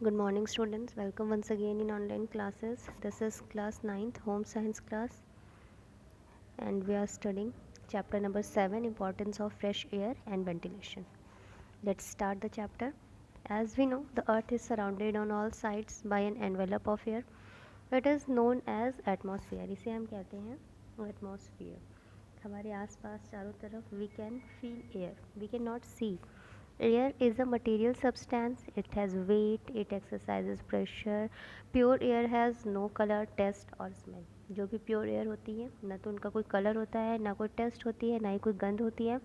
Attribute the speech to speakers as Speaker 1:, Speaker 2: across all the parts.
Speaker 1: Good morning students, welcome once again in online classes. This is class 9th home science class and we are studying chapter number 7, importance of fresh air and ventilation. Let's start the chapter. As we know, the earth is surrounded on all sides by an envelope of air. It is known as atmosphere. इसे हम कहते हैं atmosphere. हमारे आसपास चारों तरफ we can feel air, we cannot see. Air is a material substance, it has weight, it exercises pressure. Pure air has no color, taste और smell. जो भी प्योर एयर होती है ना तो उनका कोई कलर होता है, ना कोई टेस्ट होती है, ना ही कोई गंध होती है.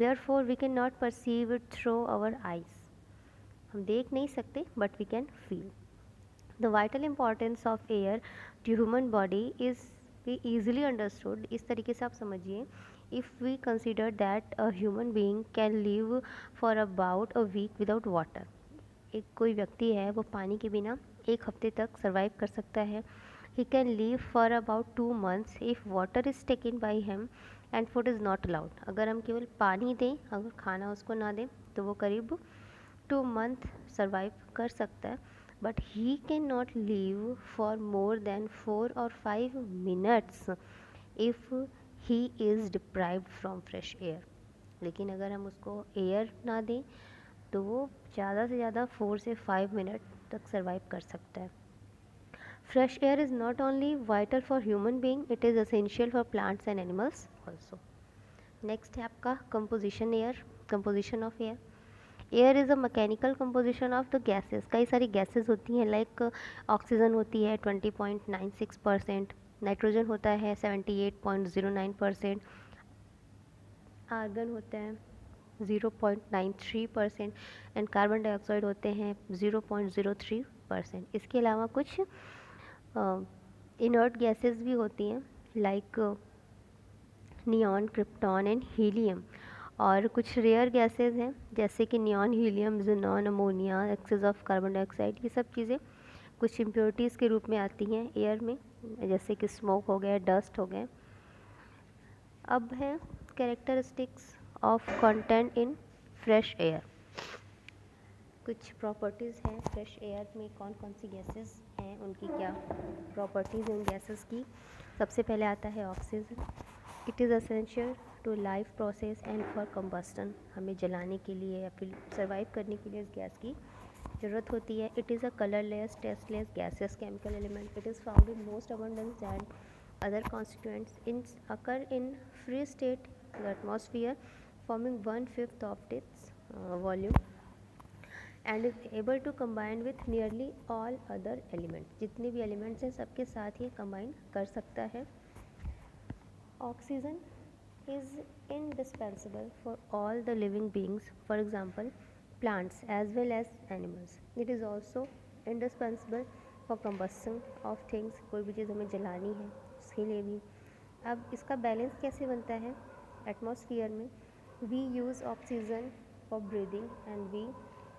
Speaker 1: Therefore we can not perceive it through our eyes. हम देख नहीं सकते but we can feel. The vital importance of air to human body is be easily understood. इस तरीके से आप समझिए. If we consider that a human being can live for about a week without water. एक कोई व्यक्ति है वो पानी के बिना एक हफ्ते तक सर्वाइव कर सकता है. He can live for about 2 months if water is taken by him and food is not allowed. अगर हम केवल पानी दें, अगर खाना उसको ना दें तो वो करीब 2 मंथ सर्वाइव कर सकता है. But he can not live for more than 4 or 5 minutes if he is deprived from fresh air. लेकिन अगर हम उसको एयर ना दें तो वो ज़्यादा से ज़्यादा 4 से 5 मिनट तक सर्वाइव कर सकता है. Fresh air is not only vital for human being, it is essential for plants and animals also. Next है आपका composition air, composition of air. Air is a mechanical composition of the gases. कई सारी gases होती हैं, like oxygen होती है 20.96%, nitrogen होता है 78.09%, आर्गन होता है 0.93% एंड कार्बन डाइऑक्साइड होते हैं 0.03%. इसके अलावा कुछ इनर्ट गैसेस भी होती हैं, like neon, krypton and helium. और कुछ रेयर गैसेस हैं जैसे कि neon, helium, xenon, ammonia, excess of carbon dioxide. ये सब चीज़ें कुछ इम्प्योरिटीज़ के रूप में आती हैं एयर में, जैसे कि स्मोक हो गया, डस्ट हो गए. अब है characteristics of content in fresh air. कुछ प्रॉपर्टीज़ हैं फ्रेश एयर में, कौन कौन सी गैसेस हैं, उनकी क्या प्रॉपर्टीज़ हैं उन गैसेस की. सबसे पहले आता है oxygen. It is essential to life process and for combustion. हमें जलाने के लिए या फिर सर्वाइव करने के लिए इस गैस की ज़रूरत होती है. It is a colourless, tasteless, gases chemical element. It is found in most abundance and other constituents in occur in free state the atmosphere, forming 1/5 of its volume and is able to combine with nearly all other elements. जितने भी elements हैं सबके साथ ये combine कर सकता है. Oxygen is indispensable for all the living beings, for example plants as well as animals. It is also indispensable for combustion of things. कोई भी चीज़ हमें जलानी है उसके लिए भी. अब इसका बैलेंस कैसे बनता है एटमॉस्फेयर में. We use oxygen for breathing and we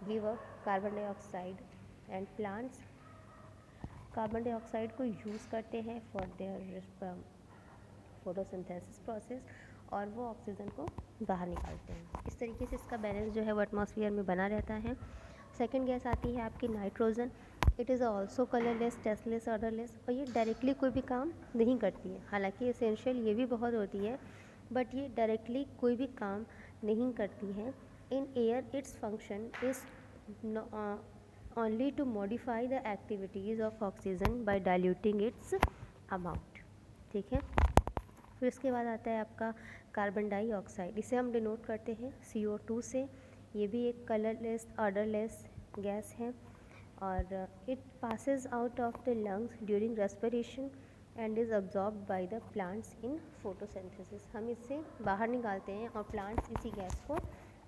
Speaker 1: give up carbon dioxide and plants carbon dioxide को यूज़ करते हैं फॉर देयर फोटोसिंथेसिस प्रोसेस और वो ऑक्सीजन को बाहर निकालते हैं. इस तरीके से इसका बैलेंस जो है वो एटमॉस्फेयर में बना रहता है. सेकंड गैस आती है आपकी nitrogen. It is also colourless, tasteless, odourless, और ये डायरेक्टली कोई भी काम नहीं करती है. हालांकि एसेंशियल ये भी बहुत होती है बट ये डायरेक्टली कोई भी काम नहीं करती है. In air its function is only to modify the activities of oxygen by diluting its amount. ठीक है. फिर इसके बाद आता है आपका कार्बन डाइऑक्साइड. इसे हम डिनोट करते हैं CO2 से. ये भी एक कलरलेस, ऑर्डरलेस गैस है और it passes out of the lungs during respiration and is absorbed by the plants in photosynthesis. हम इससे बाहर निकालते हैं और प्लांट्स इसी गैस को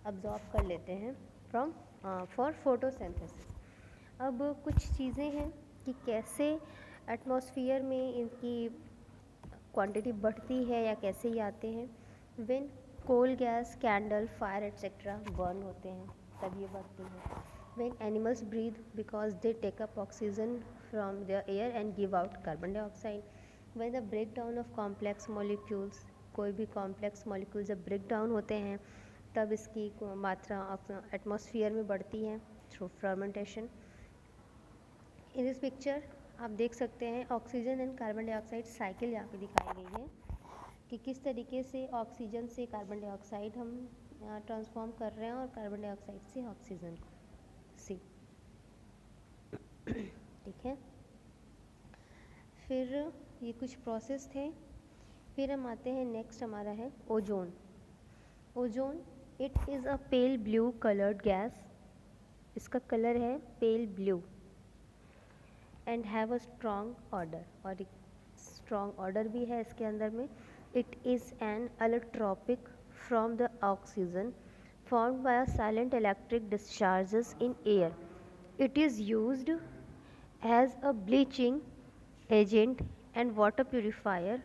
Speaker 1: अब्जॉर्ब कर लेते हैं फ्रॉम फॉर फोटोसिंथेसिस. अब कुछ चीज़ें हैं कि कैसे एटमॉस्फेयर में इनकी क्वांटिटी बढ़ती है या कैसे ये आते हैं. When coal gas, candle, fire etcetera burn होते हैं तब ये बढ़ती है. When animals breathe because they take up oxygen from there air and give out carbon dioxide. When the break down of complex molecules, कोई भी कॉम्प्लेक्स मॉलिक्यूल जब break down होते हैं तब इसकी मात्रा एटमॉस्फेयर में बढ़ती है through fermentation. In this picture आप देख सकते हैं oxygen and carbon dioxide cycle यहाँ पे दिखाई गई है कि किस तरीके से ऑक्सीजन से कार्बन डाइऑक्साइड हम ट्रांसफॉर्म कर रहे हैं और कार्बन डाइऑक्साइड से ऑक्सीजन को सी ठीक है। फिर ये कुछ प्रोसेस थे। फिर हम आते हैं नेक्स्ट हमारा है ozone. Ozone it is a pale blue coloured gas, इसका कलर है pale blue and have a strong order, और एक स्ट्रॉन्ग ऑर्डर भी है इसके अंदर में। It is an allotropic from the oxygen formed by a silent electric discharges in air. It is used as a bleaching agent and water purifier.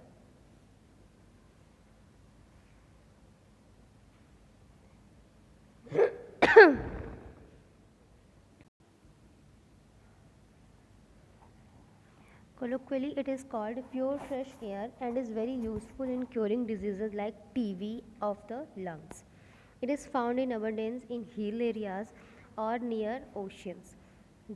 Speaker 1: Colloquially, it is called pure fresh air and is very useful in curing diseases like TB of the lungs. It is found in abundance in hill areas or near oceans.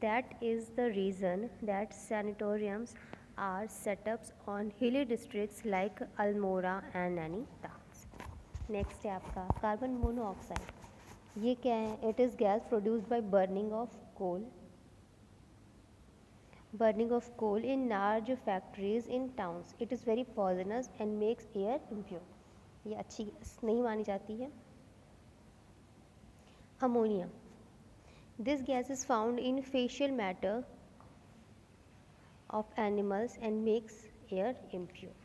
Speaker 1: That is the reason that sanatoriums are set up on hilly districts like Almora and Nainital. Next है आपका carbon monoxide. ये क्या है? It is gas produced by burning of coal in large factories in towns. It is very poisonous and makes air impure. ये अच्छी gas नहीं मानी जाती है। Ammonia, this gas is found in facial matter of animals and makes air impure.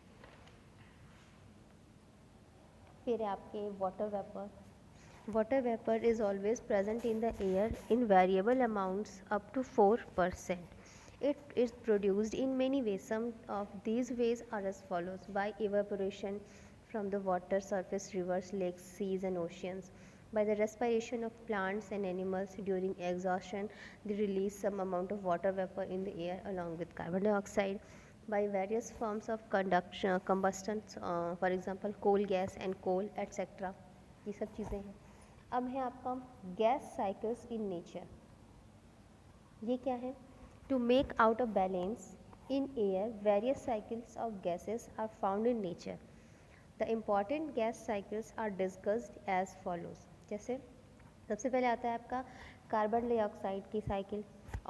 Speaker 1: फिर आपके water vapor is always present in the air in variable amounts up to 4%. It is produced in many ways. Some of these ways are as follows: by evaporation from the water surface, rivers, lakes, seas and oceans; by the respiration of plants and animals during exhaustion, they release some amount of water vapor in the air along with carbon dioxide; by various forms of combustion, for example coal gas and coal etc. ये सब चीज़ें हैं। अब है आपका gas cycles in nature. ये क्या है? To make out a balance in air, various cycles of gases are found in nature. The important gas cycles are discussed as follows. जैसे सबसे पहले आता है आपका कार्बन डाइऑक्साइड की cycle.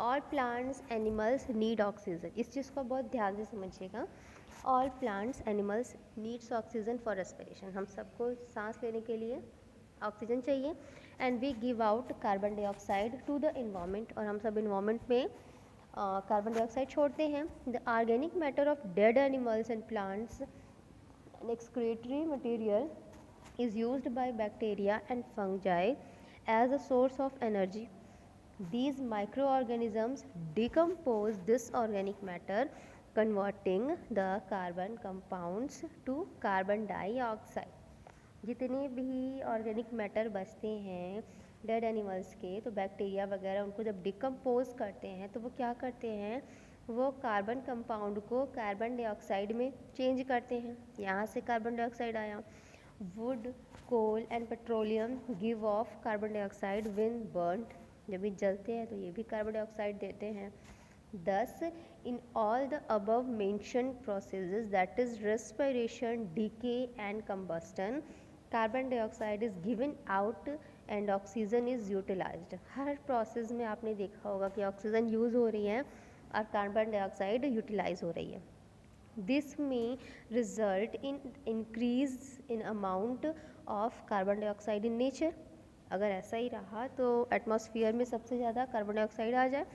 Speaker 1: All plants animals need oxygen, इस चीज़ को बहुत ध्यान से समझिएगा। All plants animals needs oxygen for respiration, हम सबको सांस लेने के लिए ऑक्सीजन चाहिए। And we give out carbon dioxide to the environment, और हम सब इन्वायरमेंट में कार्बन डाइऑक्साइड छोड़ते हैं। The organic matter of dead animals and plants and excretory material is used by bacteria and fungi as a source of energy. These microorganisms decompose this organic matter, converting the carbon compounds to carbon dioxide. जितने भी organic matter बचते हैं dead animals के, तो bacteria वगैरह उनको जब decompose करते हैं तो वो क्या करते हैं, वो कार्बन कंपाउंड को कार्बन डाइऑक्साइड में चेंज करते हैं। यहाँ से कार्बन डाइऑक्साइड आया। Wood, coal and petroleum give off carbon dioxide when burned, जब ये जलते हैं तो ये भी कार्बन डाइऑक्साइड देते हैं। Thus, in all the above mentioned processes, that is respiration, decay and combustion, carbon dioxide is given out and oxygen is utilized. Her process में आपने देखा होगा कि ऑक्सीजन यूज़ हो रही है और कार्बन डाइऑक्साइड यूटिलाइज हो रही है। दिस में result in increase in amount of carbon dioxide in nature. अगर ऐसा ही रहा तो एटमॉस्फेयर में सबसे ज़्यादा कार्बन डाइऑक्साइड आ जाए,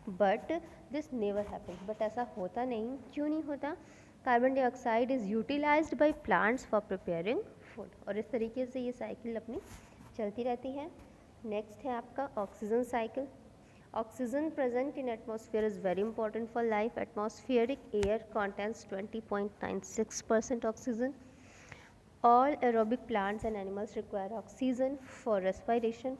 Speaker 1: but this never happens. But ऐसा होता नहीं। क्यों नहीं होता? Carbon dioxide is utilised by plants for preparing food, और इस तरीके से ये साइकिल अपनी चलती रहती है। नेक्स्ट है आपका oxygen cycle. Oxygen present in atmosphere is very important for life. Atmospheric air contains 20.96% oxygen. All aerobic plants and animals require oxygen for respiration.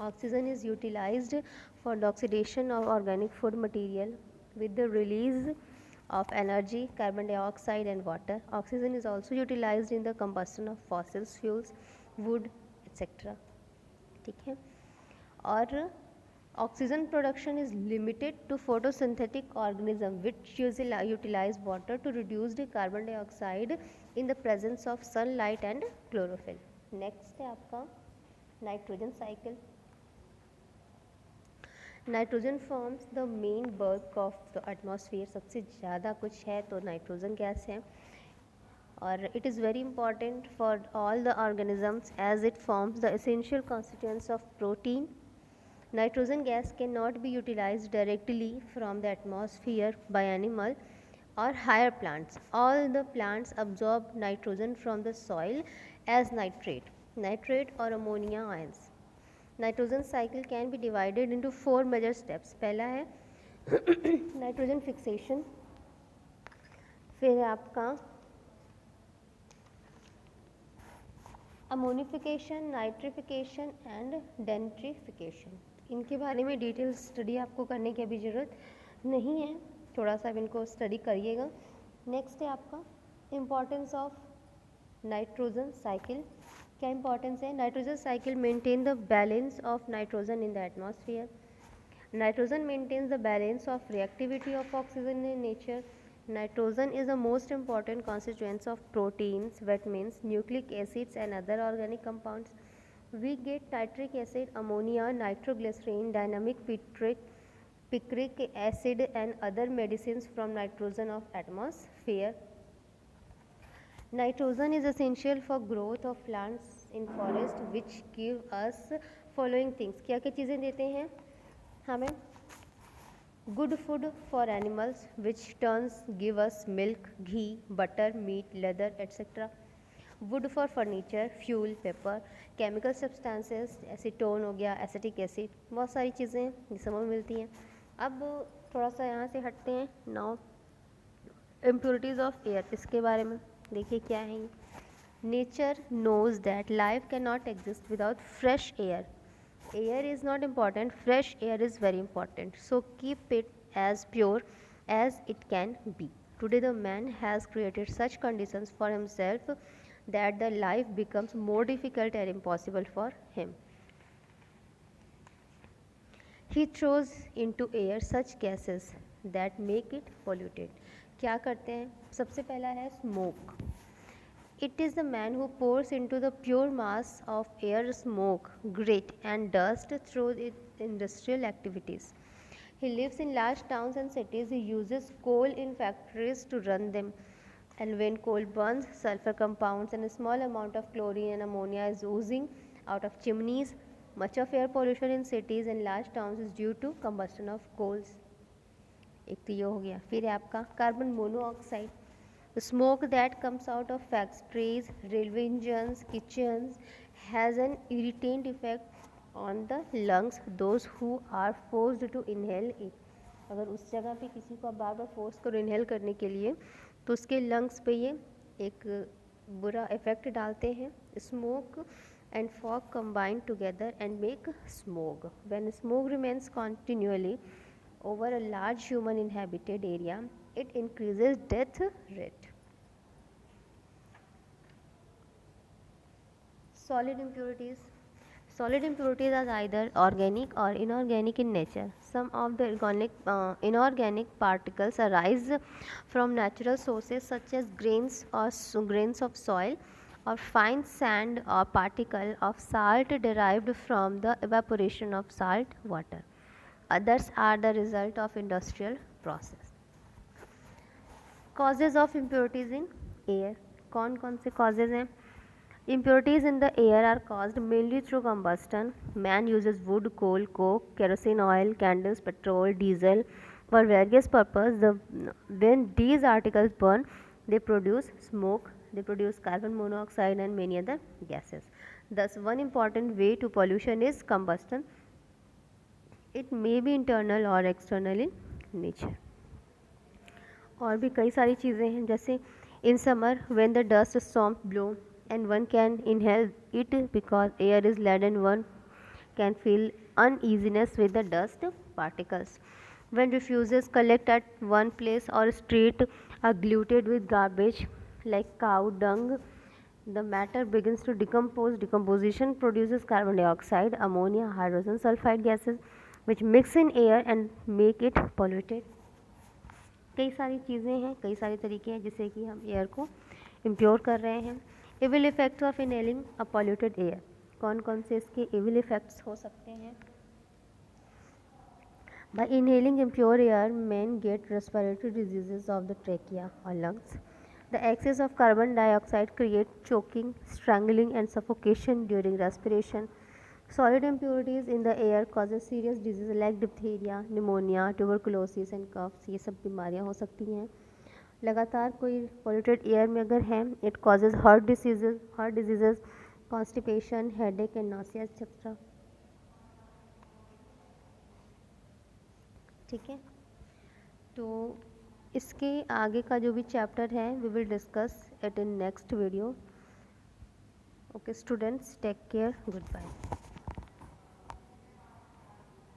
Speaker 1: Oxygen is utilized for the oxidation of organic food material with the release of energy, carbon dioxide and water. Oxygen is also utilized in the combustion of fossil fuels, wood, etc. ठीक है। और Oxygen production is limited to photosynthetic organisms which usually utilize water to reduce the carbon dioxide in the presence of sunlight and chlorophyll. Next है आपका nitrogen cycle. Nitrogen forms the main bulk of the atmosphere. सबसे ज़्यादा कुछ है तो nitrogen gas है, और it is very important for all the organisms as it forms the essential constituents of protein. Nitrogen gas cannot be utilized directly from the atmosphere by animal or higher plants. All the plants absorb nitrogen from the soil as nitrate or ammonia ions. Nitrogen cycle can be divided into 4 major steps. पहला है nitrogen fixation, फिर है आपका ammonification, nitrification and डेनिट्रिफिकेशन. इनके बारे में detail study आपको करने की अभी ज़रूरत नहीं है, थोड़ा सा इनको स्टडी करिएगा. नेक्स्ट है आपका इम्पॉर्टेंस ऑफ नाइट्रोजन साइकिल. क्या इम्पॉर्टेंस है? Nitrogen cycle maintain the balance of nitrogen in the atmosphere. Nitrogen maintains the balance of reactivity of oxygen in nature. Nitrogen is the most important constituent of proteins, vitamins, nucleic acids and other organic compounds. We get nitric acid, ammonia, nitroglycerin, dynamic picric acid and other medicines from nitrogen of atmosphere. Nitrogen is essential for growth of plants in forest which give us following things. क्या क्या चीज़ें देते हैं हमें? Good food for animals which turns give us milk, ghee, butter, meat, leather, etc. Wood for furniture, fuel, paper, chemical substances, acetone हो गया, acetic acid, बहुत सारी चीज़ें ये सब में मिलती हैं. अब थोड़ा सा यहाँ से हटते हैं. नाउ इम्प्योरिटीज़ ऑफ एयर, इसके बारे में देखिए क्या है ये. Nature knows that life can not exist without fresh air. Air is not important, fresh air is very important, so keep it as pure as it can be. Today the man has created such conditions for himself that the life becomes more difficult and impossible for him. He throws into air such gases that make it polluted. क्या करते हैं? सबसे पहला है smoke. It is the man who pours into the pure mass of air smoke, grit and dust through its industrial activities. He lives in large towns and cities. He uses coal in factories to run them. And when coal burns, sulfur compounds and a small amount of chlorine and ammonia is oozing out of chimneys. Much of air pollution in cities and large towns is due to combustion of coals. एक तो ये हो गया. फिर है आपका carbon monoxide. The smoke that comes out of factories, railway engines, kitchens has an irritant effect on the lungs. Those who are forced to inhale it. अगर उस जगह पे किसी को आप बार बार फोर्स करो इनहेल करने के लिए तो उसके लंग्स पे ये एक बुरा इफेक्ट डालते हैं. Smoke and fog combine together and make smog. When smoke remains continually over a large human inhabited area, it increases death rate. Solid impurities. Solid impurities are either organic or inorganic in nature. Some of the inorganic particles arise from natural sources such as grains of soil or fine sand or particle of salt derived from the evaporation of salt water. Others are the result of industrial process. Causes of impurities in air. कौन कौन से causes हैं? Impurities in the air are caused mainly through combustion. Man uses wood, coal, coke, kerosene oil, candles, petrol, diesel for various purposes. When these articles burn, they produce smoke, they produce carbon monoxide and many other gases. Thus, one important way to pollution is combustion. It may be internal or external in nature. और भी कई सारी चीज़ें हैं जैसे in summer when the dust storms blow and one can inhale it because air is leaden, one can feel uneasiness with the dust particles. When refuges collect at one place or street are gluted with garbage like cow dung, the matter begins to decompose. Decomposition produces carbon dioxide, ammonia, hydrogen sulfide gases. Which mix in air and make it polluted. कई सारी चीज़ें हैं, कई सारे तरीके हैं जिससे कि हम एयर को इम्प्योर कर रहे हैं। Evil effects of inhaling a polluted air, कौन कौन से इसके इविल इफेक्ट्स हो सकते हैं? By inhaling impure air, men get respiratory diseases of the trachea or lungs. The excess of carbon dioxide creates choking, strangling, and suffocation during respiration. Solid impurities in the air causes serious diseases like diphtheria, pneumonia, tuberculosis, and coughs. ये सब बीमारियाँ हो सकती हैं। लगातार कोई polluted air में अगर है, it causes heart diseases, constipation, headache, and nausea, etc. ठीक है, तो इसके आगे का जो भी चैप्टर है we will discuss it in next video. Okay students, take care, good bye.